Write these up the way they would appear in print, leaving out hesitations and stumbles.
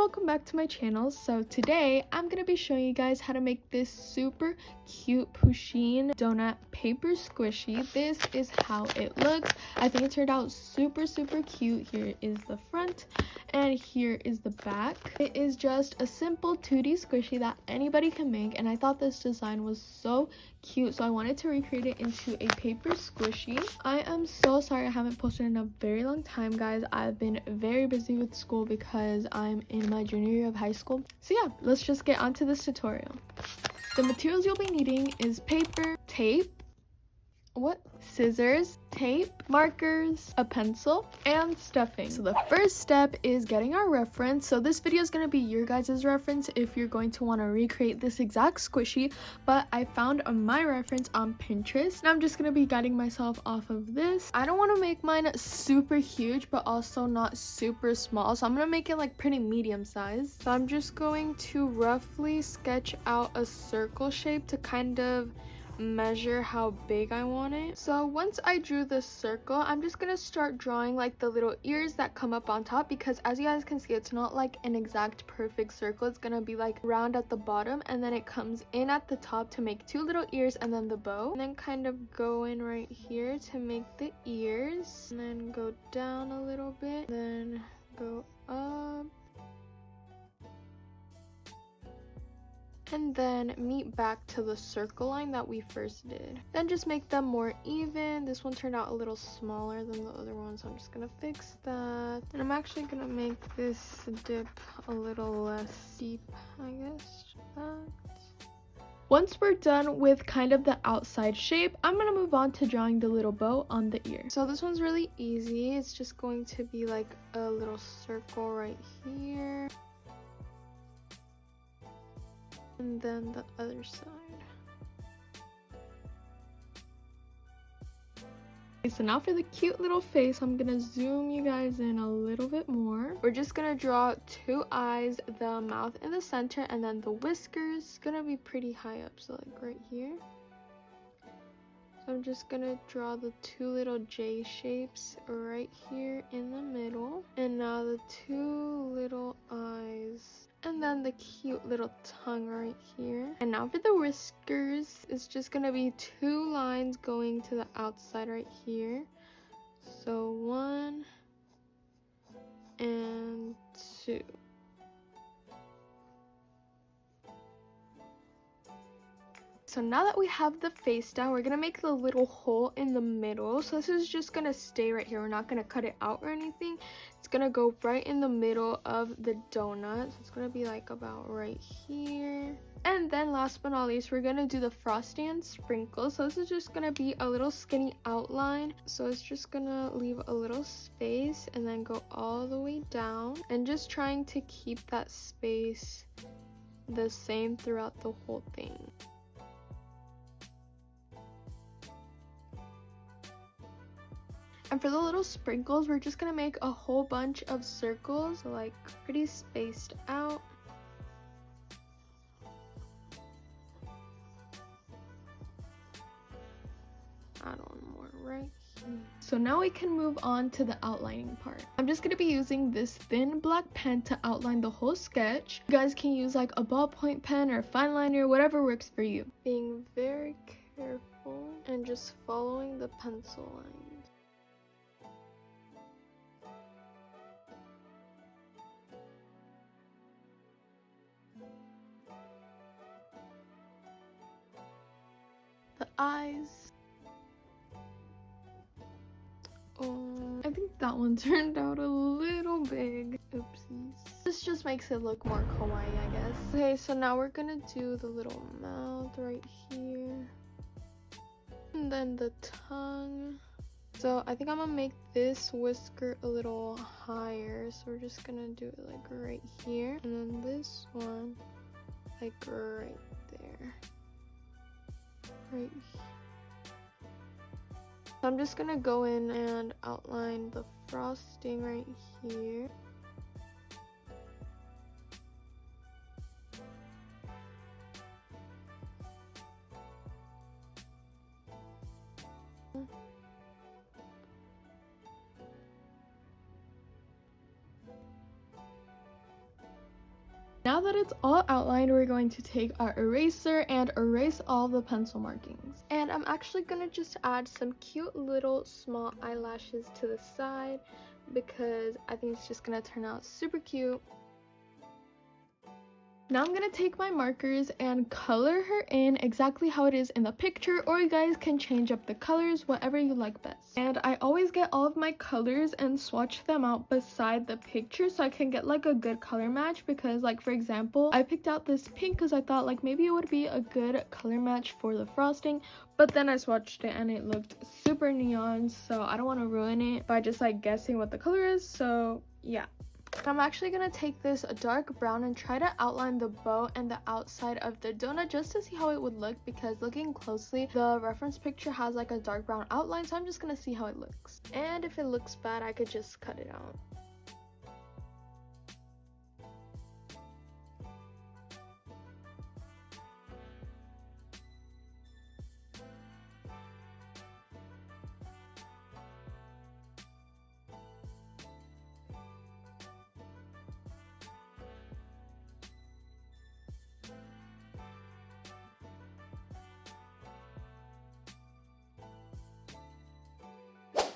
welcome back to my channel. So today I'm gonna be showing you guys how to make this super cute Pusheen donut paper squishy. This is how it looks. I think it turned out super cute. Here is the front and here is the back. It is just a simple 2D squishy that anybody can make, and I thought this design was so cute, so I wanted to recreate it into a paper squishy. I am so sorry I haven't posted in a very long time, guys. I've been very busy with school because I'm in my junior year of high school. So yeah, let's just get onto this tutorial. The materials you'll be needing is paper, tape, scissors, tape, markers, a pencil, and stuffing. So the first step is getting our reference. So this video is going to be your guys' reference if you're going to want to recreate this exact squishy, but I found my reference on Pinterest and I'm just going to be guiding myself off of this. I don't want to make mine super huge but also not super small, so I'm going to make it like pretty medium size. So I'm just going to roughly sketch out a circle shape to kind of measure how big I want it. So once I drew the circle, I'm just gonna start drawing like the little ears that come up on top, because as you guys can see, it's not like an exact perfect circle. It's gonna be like round at the bottom and then it comes in at the top to make two little ears and then the bow, and then kind of go in right here to make the ears, and then go down a little bit, then go up, and then meet back to the circle line that we first did. Then just make them more even. This one turned out a little smaller than the other one, so I'm just gonna fix that. And I'm actually gonna make this dip a little less steep, I guess. Once we're done with kind of the outside shape, I'm gonna move on to drawing the little bow on the ear. So this one's really easy. It's just going to be like a little circle right here, and then the other side. Okay, so now for the cute little face, I'm gonna zoom you guys in a little bit more. We're just gonna draw two eyes, the mouth in the center, and then the whiskers gonna be pretty high up, so like right here. So I'm just gonna draw the two little J shapes right here in the middle, and now the two little eyes, and then the cute little tongue right here. And now for the whiskers, it's just gonna be two lines going to the outside right here. So 1 and 2. So now that we have the face down, we're gonna make the little hole in the middle. So this is just gonna stay right here. We're not gonna cut it out or anything. It's gonna go right in the middle of the donut. So it's gonna be like about right here. And then last but not least, we're gonna do the frosting and sprinkles. So this is just gonna be a little skinny outline. So it's just gonna leave a little space and then go all the way down, and just trying to keep that space the same throughout the whole thing. And for the little sprinkles, we're just gonna make a whole bunch of circles, like pretty spaced out. Add on more right here. So now we can move on to the outlining part. I'm just gonna be using this thin black pen to outline the whole sketch. You guys can use like a ballpoint pen or fine liner, whatever works for you. Being very careful and just following the pencil line. The eyes. Oh, I think that one turned out a little big. Oopsies. This just makes it look more kawaii, I guess. Okay, so now we're gonna do the little mouth right here. And then the tongue. So I think I'm gonna make this whisker a little higher. So we're just gonna do it like right here. And then this one like right there. Right here. So I'm just gonna go in and outline the frosting right here. that it's all outlined, we're going to take our eraser and erase all the pencil markings. And I'm actually gonna just add some cute little small eyelashes to the side because I think it's just gonna turn out super cute. Now I'm gonna take my markers and color her in exactly how it is in the picture, or you guys can change up the colors, whatever you like best. And I always get all of my colors and swatch them out beside the picture so I can get like a good color match, because like for example, I picked out this pink because I thought like maybe it would be a good color match for the frosting, but then I swatched it and it looked super neon, so I don't want to ruin it by just like guessing what the color is. So yeah. I'm actually gonna take this dark brown and try to outline the bow and the outside of the donut just to see how it would look, because looking closely the reference picture has like a dark brown outline, so I'm just gonna see how it looks. And if it looks bad, I could just cut it out.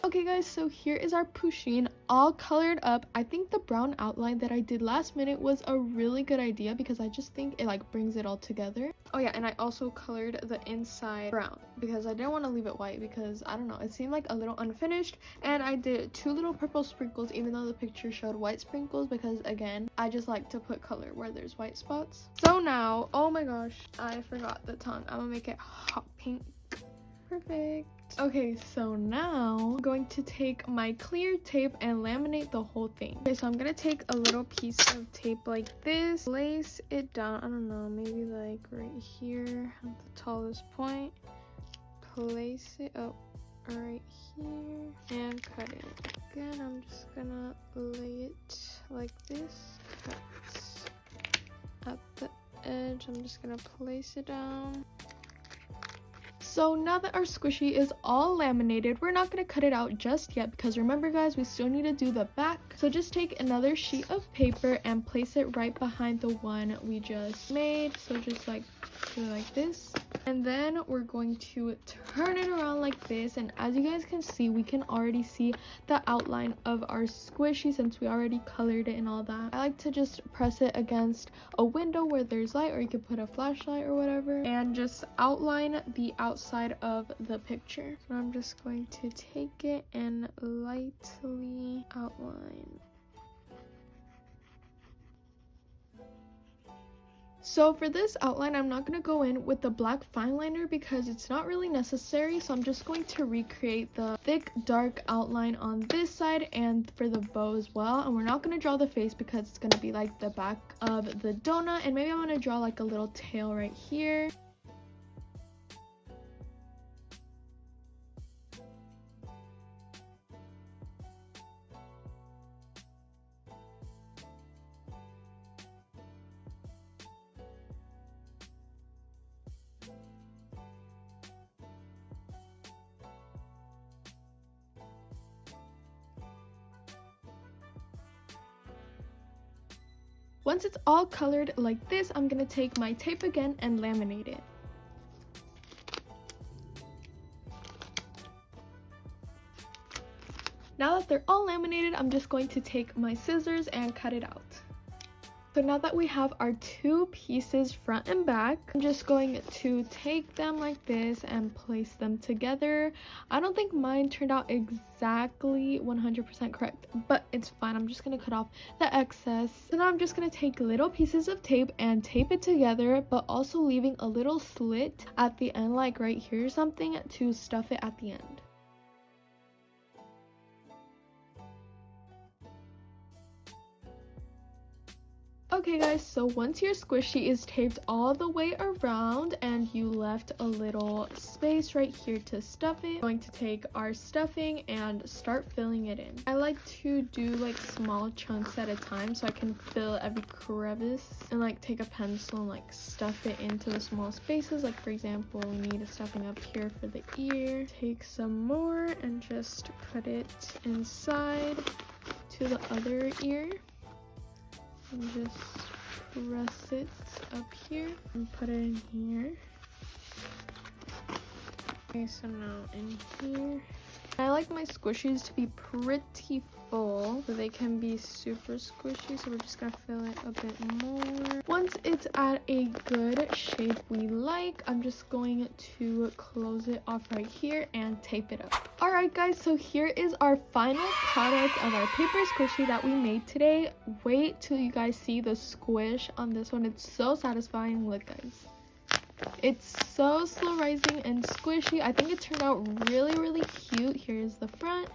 Okay guys, so here is our Pusheen all colored up. I think the brown outline that I did last minute was a really good idea because I just think it like brings it all together. Oh yeah, and I also colored the inside brown because I didn't want to leave it white because I don't know, it seemed like a little unfinished. And I did 2 little purple sprinkles even though the picture showed white sprinkles, because again, I just like to put color where there's white spots. So now, oh my gosh, I forgot the tongue. I'm gonna make it hot pink. Perfect. Okay, so now I'm going to take my clear tape and laminate the whole thing. Okay, so I'm gonna take a little piece of tape like this, place it down, I don't know, maybe like right here at the tallest point, place it up right here and cut it. Again, I'm just gonna lay it like this, cut at the edge. I'm just gonna place it down. So now that our squishy is all laminated, we're not going to cut it out just yet because remember guys, we still need to do the back. So just take another sheet of paper and place it right behind the one we just made. So just like do it like this. And then we're going to turn it around like this. And as you guys can see, we can already see the outline of our squishy since we already colored it and all that. I like to just press it against a window where there's light, or you could put a flashlight or whatever, and just outline the outside of the picture. So I'm just going to take it and lightly outline. So for this outline, I'm not going to go in with the black fine liner because it's not really necessary. So I'm just going to recreate the thick dark outline on this side and for the bow as well. And we're not going to draw the face because it's going to be like the back of the donut. And maybe I'm going to draw like a little tail right here. Once it's all colored like this, I'm going to take my tape again and laminate it. Now that they're all laminated, I'm just going to take my scissors and cut it out. So now that we have our 2 pieces front and back, I'm just going to take them like this and place them together. I don't think mine turned out exactly 100% correct, but it's fine. I'm just going to cut off the excess. So now I'm just going to take little pieces of tape and tape it together, but also leaving a little slit at the end, like right here or something, to stuff it at the end. Okay guys, so once your squishy is taped all the way around and you left a little space right here to stuff it, we're going to take our stuffing and start filling it in. I like to do like small chunks at a time so I can fill every crevice, and like take a pencil and like stuff it into the small spaces. Like for example, we need a stuffing up here for the ear. Take some more and just put it inside to the other ear. And just press it up here and put it in here. Okay, so now in here. I like my squishies to be pretty full so they can be super squishy, so we're just gonna fill it a bit more. Once it's at a good shape we like, I'm just going to close it off right here and tape it up. Alright guys, so here is our final product of our paper squishy that we made today. Wait till you guys see the squish on this one. It's so satisfying. Look guys, it's so slow rising and squishy. I think it turned out really cute. Here's the front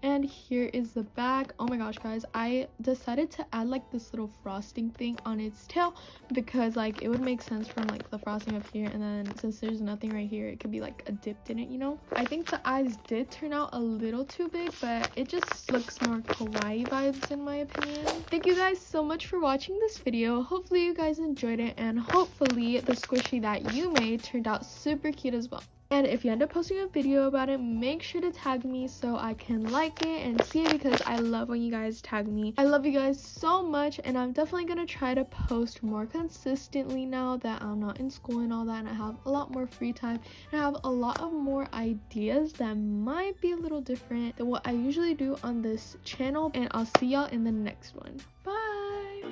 and here is the back. Oh my gosh guys, I decided to add like this little frosting thing on its tail because like it would make sense from like the frosting up here, and then since there's nothing right here, it could be like a dipped in it, you know. I think the eyes did turn out a little too big, but it just looks more kawaii vibes in my opinion. Thank you guys so much for watching this video. Hopefully you guys enjoyed it, and hopefully the squishy that you made turned out super cute as well. And if you end up posting a video about it, make sure to tag me so I can like it and see it, because I love when you guys tag me. I love you guys so much, and I'm definitely gonna try to post more consistently now that I'm not in school and all that, and I have a lot more free time, and I have a lot of more ideas that might be a little different than what I usually do on this channel. And I'll see y'all in the next one. Bye!